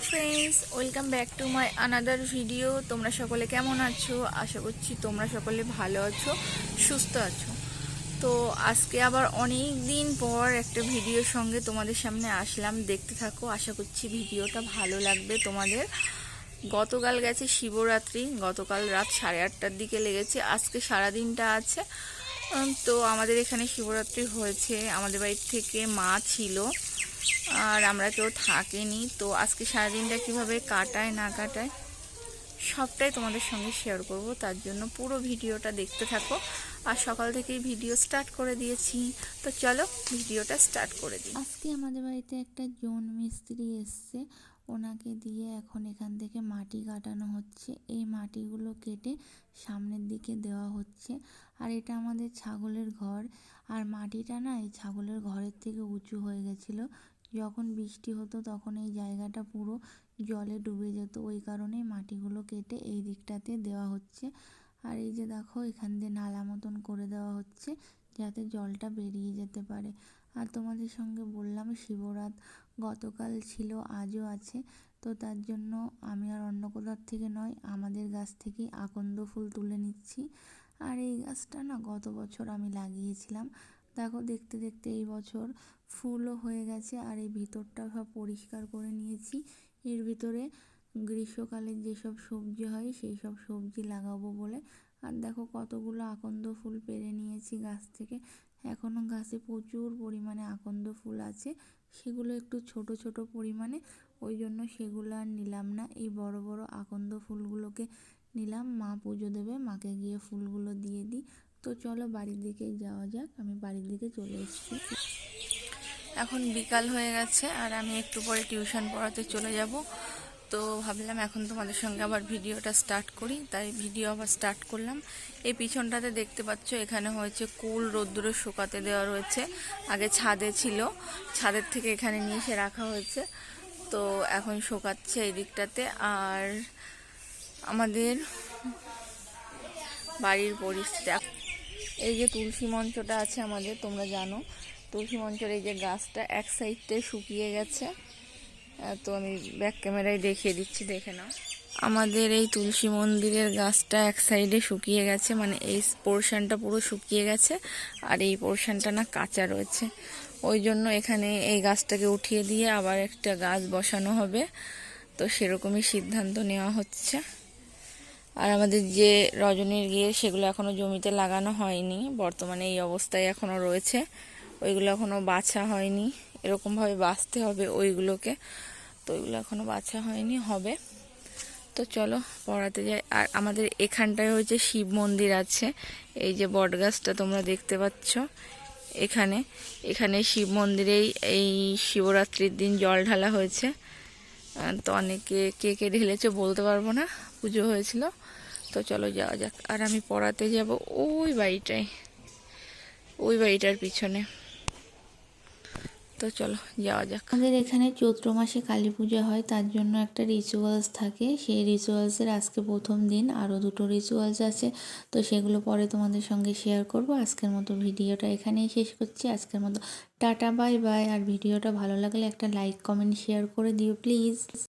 Friends, welcome back to my another video. তোমরা সকলে কেমন আছো? আশা করছি তোমরা সকলে ভালো আছো, সুস্থ আছো। তো আজকে আবার অনেক দিন পর একটা ভিডিওর সঙ্গে তোমাদের সামনে আসলাম। দেখতে থাকো, আশা করছি ভিডিওটা ভালো লাগবে তোমাদের। গতকাল গেছে শিবরাত্রি, গতকাল রাত 8:30টার দিকে লেগেছে। আজকে সারাদিনটা আছে। তো আমাদের এখানে শিবরাত্রি হয়েছে, আমাদের বাড়ির থেকে মা ছিল আর আমরা কেউ থাকিনি। তো আজকে সারাদিনটা কিভাবে কাটায় না কাটায় সবটাই তোমাদের সঙ্গে শেয়ার করব, তার জন্য পুরো ভিডিওটা দেখতে থাকো। আর সকাল থেকেই ভিডিও স্টার্ট করে দিয়েছি, তো চলো ভিডিওটা স্টার্ট করে দিই। আজকে আমাদের বাড়িতে একটা জন মিস্ত্রি এসছে, ওনাকে দিয়ে এখন এখান থেকে মাটি কাটানো হচ্ছে। এই মাটিগুলো কেটে সামনের দিকে দেওয়া হচ্ছে। আর এটা আমাদের ছাগলের ঘর, আর মাটিটা না এই ছাগলের ঘরের থেকে উঁচু হয়ে গেছিলো। যখন বৃষ্টি হতো তখন এই জায়গাটা পুরো জলে ডুবে যেত, ওই কারণেই মাটিগুলো কেটে এই দিকটাতে দেওয়া হচ্ছে। আর এই যে দেখো, এখান দিয়ে নালা মতন করে দেওয়া হচ্ছে যাতে জলটা বেরিয়ে যেতে পারে। আর তোমাদের সঙ্গে বললাম শিবরাত গতকাল ছিল, আজও আছে। তো তার জন্য আমি আর অন্য কোথার থেকে নয়, আমাদের গাছ থেকেই আকন্দ ফুল তুলে নিচ্ছি। আর এই গাছটা না গত বছর আমি লাগিয়েছিলাম। দেখো, দেখতে দেখতে এই বছর ফুলও হয়ে গেছে। আর এই ভিতরটা সব পরিষ্কার করে নিয়েছি। এর ভিতরে গ্রীষ্মকালের যেসব সবজি হয় সেই সব সবজি লাগাবো বলে। আর দেখো কতগুলো আকন্দ ফুল পেড়ে নিয়েছি গাছ থেকে। এখনও গাছে প্রচুর পরিমাণে আকন্দ ফুল আছে, সেগুলো একটু ছোট ছোট পরিমাণে, ওই জন্য সেগুলো আর নিলাম না। এই বড় বড় আকন্দ ফুলগুলোকে নিলাম। মা পুজো দেবে, মাকে গিয়ে ফুলগুলো দিয়ে দিই। তো চলো বাড়ির দিকে যাওয়া যাক। আমি বাড়ির দিকে চলে এসেছি। এখন বিকাল হয়ে গেছে আর আমি একটু পরে টিউশন পড়াতে চলে যাব। তো ভাবলাম এখন তোমাদের সঙ্গে আবার ভিডিওটা স্টার্ট করি, তাই ভিডিও আবার স্টার্ট করলাম। এই পিছনটাতে দেখতে পাচ্ছ, এখানে হয়েছে কুল রোদ্দুরে শুকাতে দেওয়া রয়েছে। আগে ছাদে ছিল, ছাদের থেকে এখানে নিয়ে এসে রাখা হয়েছে। তো এখন শুকাচ্ছে এই দিকটাতে। আর আমাদের বাড়ির পরিস্থিতি, এই যে তুলসী মঞ্চটা আছে আমাদের, তোমরা জানো তুলসী মঞ্চের এই যে গাছটা এক সাইডটাই শুকিয়ে গেছে। তো আমি ব্যাক ক্যামেরায় দেখিয়ে দিচ্ছি, দেখে নাও। আমাদের এই তুলসী মন্দিরের গাছটা এক সাইডে শুকিয়ে গেছে, মানে এই পোর্শনটা পুরো শুকিয়ে গেছে আর এই পোর্শনটা না কাঁচা রয়েছে। ওই জন্য এখানে এই গাছটাকে উঠিয়ে দিয়ে আবার একটা গাছ বসানো হবে। তো সেরকমই সিদ্ধান্ত নেওয়া হচ্ছে। আর আমাদের যে রজনীর গিয়ে সেগুলো এখনও জমিতে লাগানো হয়নি, বর্তমানে এই অবস্থায় এখনও রয়েছে। ওইগুলো এখনও বাছা হয়নি, এরকমভাবে বাছতে হবে ওইগুলোকে। তো ওইগুলো এখনও বাছা হয়নি, হবে। তো চলো পড়াতে যাই। আর আমাদের এখানটায় হয়েছে শিব মন্দির আছে, এই যে বট গাছটা তোমরা দেখতে পাচ্ছ এখানে। এখানে শিব মন্দিরেই এই শিবরাত্রির দিন জল ঢালা হয়েছে। তো অনেকে কে কে ঢেলেছে বলতে পারবো না, পুজো হয়েছিল। তো চলো যাওয়া যাক। আর আমি পড়াতে যাব ওই বাড়িটায়, ওই বাড়িটার পিছনে। তো চলো যাওয়া যাক। আমাদের এখানে চৈত্র মাসে কালী পূজা হয়, তার জন্য একটা রিচুয়ালস থাকে। সেই রিচুয়ালসের আজকে প্রথম দিন, আরও দুটো রিচুয়ালস আছে। তো সেগুলো পরে তোমাদের সঙ্গে শেয়ার করব। আজকের মতো ভিডিওটা এখানেই শেষ করছি। আজকের মতো টাটা, বাই বাই। আর ভিডিওটা ভালো লাগলে একটা লাইক, কমেন্ট, শেয়ার করে দিও প্লিজ।